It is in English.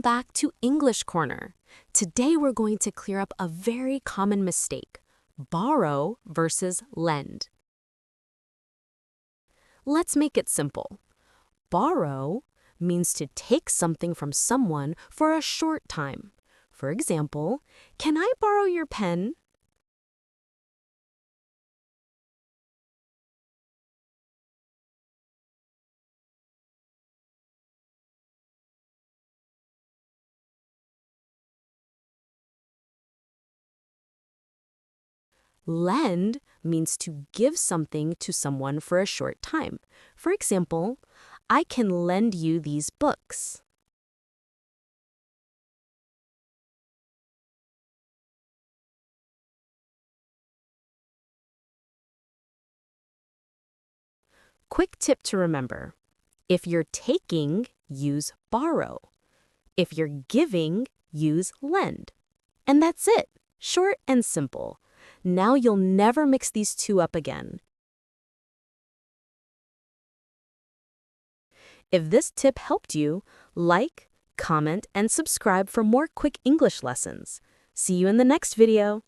back to English Corner. Today we're going to clear up a very common mistake: borrow versus lend. Let's make it simple. Borrow means to take something from someone for a short time. For example, "Can I borrow your pen?" Lend means to give something to someone for a short time. For example, "I can lend you these books." Quick tip to remember: if you're taking, use borrow. If you're giving, use lend. And that's it. Short and simple. Now you'll never mix these two up again. If this tip helped you, like, comment, and subscribe for more quick English lessons. See you in the next video.